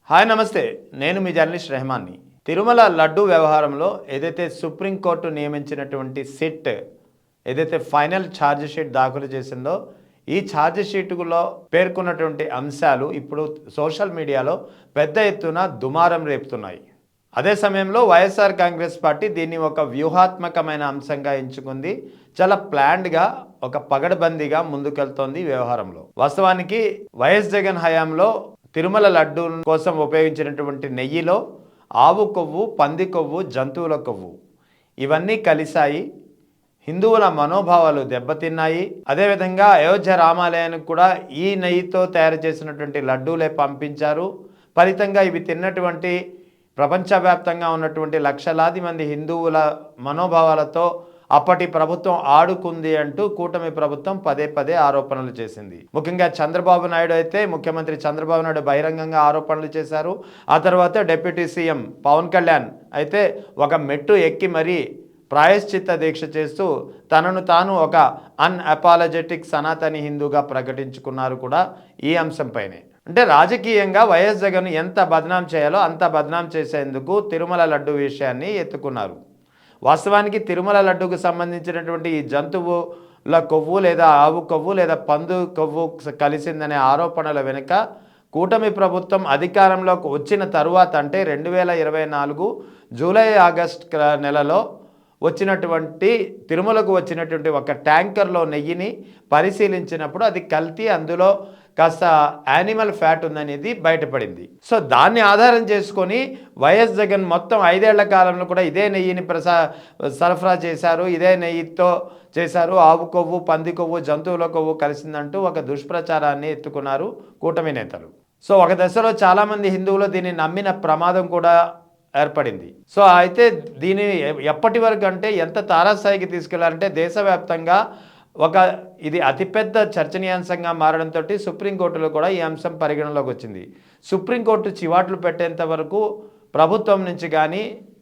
Hi నమస్తే, నేను మీ journalist రెహమాన్ని. Tirumala laddu వ్యవహారంలో ఏదైతే సుప్రీంకోర్టు నియమించినటువంటి సిట్ ఏదైతే ఫైనల్ ఛార్జ్ షీట్ దాఖలు చేసిందో, ఈ ఛార్జ్ షీటులో పేర్కొన్నటువంటి అంశాలు ఇప్పుడు సోషల్ మీడియాలో పెద్ద ఎత్తున దుమారం రేపుతున్నాయి. అదే సమయంలో వైఎస్ఆర్ కాంగ్రెస్ పార్టీ దీన్ని ఒక వ్యూహాత్మకమైన అంశంగా ఎంచుకుంది. చాలా ప్లాన్డ్గా, ఒక పగడబందీగా ముందుకెళ్తోంది ఈ వ్యవహారంలో. వాస్తవానికి వైఎస్ జగన్ హయాంలో తిరుమల లడ్డు కోసం ఉపయోగించినటువంటి నెయ్యిలో ఆవు కొవ్వు, పంది కొవ్వు, జంతువుల కొవ్వు ఇవన్నీ కలిశాయి. హిందువుల మనోభావాలు దెబ్బతిన్నాయి. అదేవిధంగా అయోధ్య రామాలయానికి కూడా ఈ నెయ్యితో తయారు చేసినటువంటి లడ్డూలే పంపించారు. ఫలితంగా ఇవి తిన్నటువంటి ప్రపంచవ్యాప్తంగా ఉన్నటువంటి లక్షలాది మంది హిందువుల మనోభావాలతో అప్పటి ప్రభుత్వం ఆడుకుంది అంటూ కూటమి ప్రభుత్వం పదే పదే ఆరోపణలు చేసింది. ముఖ్యంగా చంద్రబాబు నాయుడు అయితే, ముఖ్యమంత్రి చంద్రబాబు నాయుడు బహిరంగంగా ఆరోపణలు చేశారు. ఆ తర్వాత డిప్యూటీ సీఎం పవన్ కళ్యాణ్ అయితే ఒక మెట్టు ఎక్కి మరీ ప్రాయశ్చిత్త దీక్ష చేస్తూ తనను తాను ఒక అన్అపాలజెటిక్ సనాతని హిందూగా ప్రకటించుకున్నారు కూడా ఈ అంశంపైనే. అంటే రాజకీయంగా వైఎస్ జగన్ ఎంత బదనాం చేయాలో అంత బదనాం చేసేందుకు తిరుమల లడ్డు విషయాన్ని ఎత్తుకున్నారు. వాస్తవానికి తిరుమల లడ్డుకు సంబంధించినటువంటి ఈ జంతువుల కొవ్వు లేదా ఆవు కొవ్వు లేదా పందు కొవ్వు కలిసిందనే ఆరోపణల వెనుక కూటమి ప్రభుత్వం అధికారంలోకి వచ్చిన తరువాత, అంటే 2024 జూలై ఆగస్ట్ నెలలో వచ్చినటువంటి తిరుమలకు వచ్చినటువంటి ఒక ట్యాంకర్లో నెయ్యిని పరిశీలించినప్పుడు అది కల్తీ, అందులో కాస్త యానిమల్ ఫ్యాట్ ఉందనేది బయటపడింది. సో దాన్ని ఆధారం చేసుకొని వైఎస్ జగన్ మొత్తం 5 ఏళ్ల కాలంలో కూడా ఇదే నెయ్యిని సరఫరా చేశారు, ఇదే నెయ్యితో చేశారు, ఆవు కొవ్వు, పంది కొవ్వు, జంతువుల కొవ్వు కలిసిందంటూ ఒక దుష్ప్రచారాన్ని ఎత్తుకున్నారు కూటమి నేతలు. సో ఒక దశలో చాలామంది హిందువులు దీన్ని నమ్మిన ప్రమాదం కూడా ఏర్పడింది. సో అయితే దీన్ని ఎప్పటి వరకు అంటే ఎంత తారాస్థాయికి తీసుకెళ్లారంటే దేశవ్యాప్తంగా ఇది అతిపెద్ద చర్చనీయాంశంగా మారడంతో సుప్రీంకోర్టులో కూడా ఈ అంశం పరిగణలోకి వచ్చింది. సుప్రీంకోర్టు చివాట్లు పెట్టేంత వరకు ప్రభుత్వం నుంచి కానీ,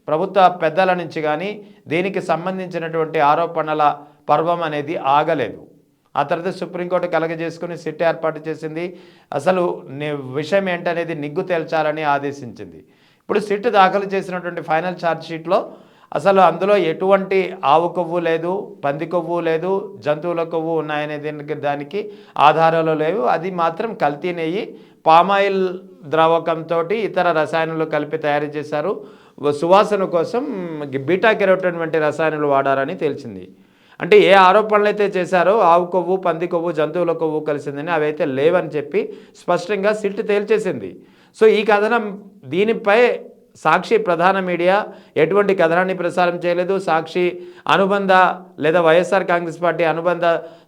ప్రభుత్వ పెద్దల నుంచి కానీ దీనికి సంబంధించినటువంటి ఆరోపణల పర్వం అనేది ఆగలేదు. ఆ తర్వాత సుప్రీంకోర్టు కలగజేసుకుని సిట్ ఏర్పాటు చేసింది. అసలు విషయం ఏంటనేది నిగ్గు తేల్చాలని ఆదేశించింది. ఇప్పుడు సిట్ దాఖలు చేసినటువంటి ఫైనల్ ఛార్జ్ షీట్లో అసలు అందులో ఎటువంటి ఆవు కొవ్వు లేదు, పంది కొవ్వు లేదు, జంతువుల కొవ్వు ఉన్నాయనే దానికి ఆధారాలు లేవు. అది మాత్రం కల్తీ నెయ్యి, పామాయిల్ ద్రావకంతో ఇతర రసాయనాలు కలిపి తయారు చేశారు. సువాసన కోసం బీటా కెరోటిన్ వంటి రసాయనాలు వాడారని తేల్చింది. అంటే ఏ ఆరోపణలు అయితే చేశారో ఆవు కొవ్వు, పంది కొవ్వు, జంతువుల కొవ్వు కలిసిందని అవైతే లేవని చెప్పి స్పష్టంగా సిట్ తేల్చేసింది. సో ఈ కథనం దీనిపై సాక్షి ప్రధాన మీడియా ఎటువంటి కథనాన్ని ప్రసారం చేయలేదు. సాక్షి అనుబంధ లేదా వైఎస్ఆర్ కాంగ్రెస్ పార్టీ అనుబంధ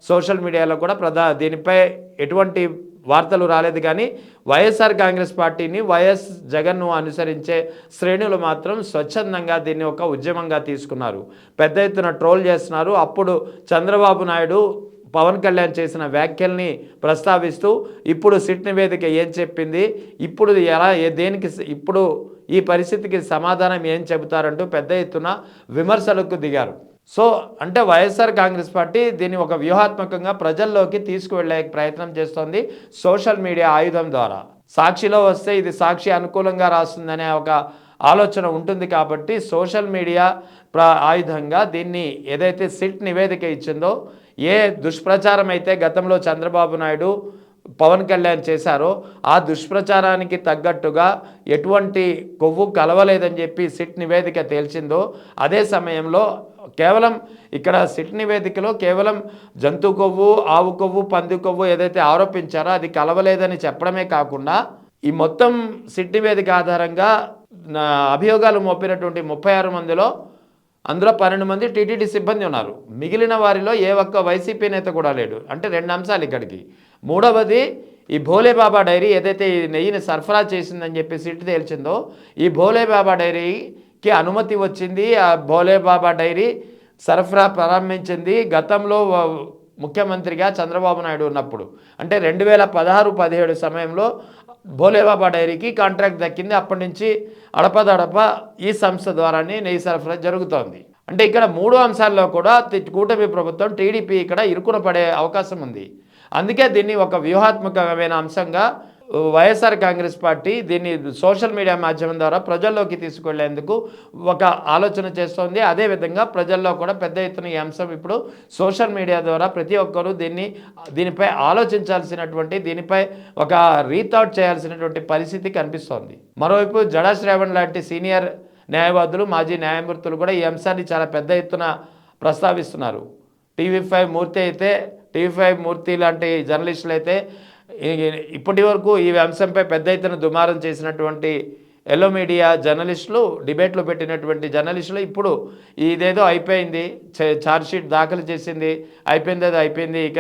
సోషల్ మీడియాలో కూడా దీనిపై ఎటువంటి వార్తలు రాలేదు. కానీ వైఎస్ఆర్ కాంగ్రెస్ పార్టీని, వైఎస్ జగన్ను అనుసరించే శ్రేణులు మాత్రం స్వచ్ఛందంగా దీన్ని ఒక ఉద్యమంగా తీసుకున్నారు. పెద్ద ఎత్తున ట్రోల్ చేస్తున్నారు. అప్పుడు చంద్రబాబు నాయుడు పవన్ కళ్యాణ్ చేసిన వ్యాఖ్యల్ని ప్రస్తావిస్తూ ఇప్పుడు సిట్ నివేదిక ఏం చెప్పింది, ఇప్పుడు దేనికి, ఇప్పుడు ఈ పరిస్థితికి సమాధానం ఏం చెబుతారంటూ పెద్ద ఎత్తున విమర్శలకు దిగారు. సో అంటే వైఎస్ఆర్ కాంగ్రెస్ పార్టీ దీన్ని ఒక వ్యూహాత్మకంగా ప్రజల్లోకి తీసుకువెళ్లే ప్రయత్నం చేస్తోంది సోషల్ మీడియా ఆయుధం ద్వారా. సాక్షిలో వస్తే ఇది సాక్షి అనుకూలంగా రాస్తుందనే ఒక ఆలోచన ఉంటుంది కాబట్టి సోషల్ మీడియా ఆయుధంగా దీన్ని ఏదైతే సిట్ నివేదిక ఇచ్చిందో, ఏ దుష్ప్రచారం అయితే గతంలో చంద్రబాబు నాయుడు, పవన్ కళ్యాణ్ చేశారో ఆ దుష్ప్రచారానికి తగ్గట్టుగా ఎటువంటి కొవ్వు కలవలేదని చెప్పి సిట్ నివేదిక తేల్చిందో, అదే సమయంలో కేవలం ఇక్కడ సిట్ నివేదికలో కేవలం జంతు కొవ్వు, ఆవు కొవ్వు, పంది కొవ్వు ఏదైతే ఆరోపించారో అది కలవలేదని చెప్పడమే కాకుండా ఈ మొత్తం సిట్ నివేదిక ఆధారంగా అభియోగాలు మోపినటువంటి 36 మందిలో అందులో 12 మంది టీటీడీ సిబ్బంది ఉన్నారు. మిగిలిన వారిలో ఏ ఒక్క వైసీపీ నేత కూడా లేడు. అంటే 2 అంశాలు ఇక్కడికి. మూడవది, ఈ భోలేబాబా డైరీ ఏదైతే ఈ నెయ్యిని సరఫరా చేసిందని చెప్పి సిట్ తేల్చిందో, ఈ భోలేబాబా డైరీకి అనుమతి వచ్చింది. ఆ భోలేబాబా డైరీ సరఫరా ప్రారంభించింది గతంలో ముఖ్యమంత్రిగా చంద్రబాబు నాయుడు ఉన్నప్పుడు. అంటే 2016-17 సమయంలో భోలేబాబా డైరీకి కాంట్రాక్ట్ దక్కింది. అప్పటి నుంచి అడపదడప ఈ సంస్థ ద్వారానే నెయ్యి సరఫరా జరుగుతోంది. అంటే ఇక్కడ 3 అంశాల్లో కూడా కూటమి ప్రభుత్వం, టీడీపీ ఇక్కడ ఇరుకున పడే అవకాశం ఉంది. అందుకే దీన్ని ఒక వ్యూహాత్మకమైన అంశంగా వైఎస్ఆర్ కాంగ్రెస్ పార్టీ దీన్ని సోషల్ మీడియా మాధ్యమం ద్వారా ప్రజల్లోకి తీసుకెళ్లేందుకు ఒక ఆలోచన చేస్తోంది. అదేవిధంగా ప్రజల్లో కూడా పెద్ద ఎత్తున ఈ అంశం ఇప్పుడు సోషల్ మీడియా ద్వారా ప్రతి ఒక్కరూ దీనిపై ఆలోచించాల్సినటువంటి, దీనిపై ఒక రీథాట్ చేయాల్సినటువంటి పరిస్థితి కనిపిస్తోంది. మరోవైపు జడా శ్రావణ్ లాంటి సీనియర్ న్యాయవాదులు, మాజీ న్యాయమూర్తులు కూడా ఈ అంశాన్ని చాలా పెద్ద ఎత్తున ప్రస్తావిస్తున్నారు. టీవీ5 మూర్తి లాంటి జర్నలిస్టులు అయితే ఇప్పటి వరకు ఈ అంశంపై పెద్ద ఎత్తున దుమారం చేసినటువంటి ఎల్లో మీడియా జర్నలిస్టులు, డిబేట్లు పెట్టినటువంటి జర్నలిస్టులు ఇప్పుడు ఇదేదో అయిపోయింది, ఛార్జ్షీట్ దాఖలు చేసింది, అయిపోయింది, అది అయిపోయింది, ఇక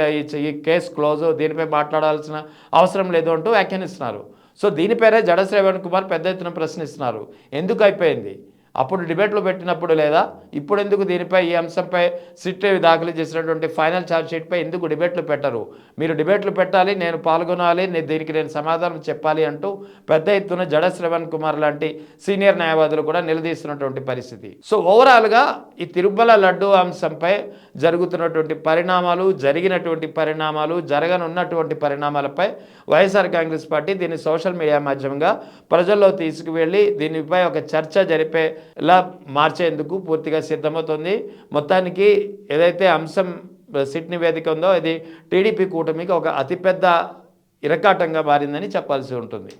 ఈ కేసు క్లోజ్, దీనిపై మాట్లాడాల్సిన అవసరం లేదు అంటూ వ్యాఖ్యానిస్తున్నారు. సో దీనిపైనే జడ శ్రవణ్ కుమార్ పెద్ద ఎత్తున ప్రశ్నిస్తున్నారు. ఎందుకు అయిపోయింది? అప్పుడు డిబేట్లు పెట్టినప్పుడు లేదా? ఇప్పుడు ఎందుకు దీనిపై, ఈ అంశంపై సిట్ దాఖలు చేసినటువంటి ఫైనల్ ఛార్జ్షీట్పై ఎందుకు డిబేట్లు పెట్టరు? మీరు డిబేట్లు పెట్టాలి, నేను పాల్గొనాలి, దీనికి నేను సమాధానం చెప్పాలి అంటూ పెద్ద ఎత్తున జడ శ్రవణ్ కుమార్ లాంటి సీనియర్ న్యాయవాదులు కూడా నిలదీస్తున్నటువంటి పరిస్థితి. సో ఓవరాల్గా ఈ తిరుమల లడ్డు అంశంపై జరుగుతున్నటువంటి పరిణామాలు, జరిగినటువంటి పరిణామాలు, జరగనున్నటువంటి పరిణామాలపై వైఎస్ఆర్ కాంగ్రెస్ పార్టీ దీన్ని సోషల్ మీడియా మాధ్యమంగా ప్రజల్లో తీసుకువెళ్ళి దీనిపై ఒక చర్చ జరిపేలా మార్చేందుకు పూర్తిగా సిద్ధమవుతుంది. మొత్తానికి ఏదైతే అంశం సిట్ నివేదిక ఉందో ఇది టీడీపీ కూటమికి ఒక అతిపెద్ద ఇరకాటంగా మారిందని చెప్పాల్సి ఉంటుంది.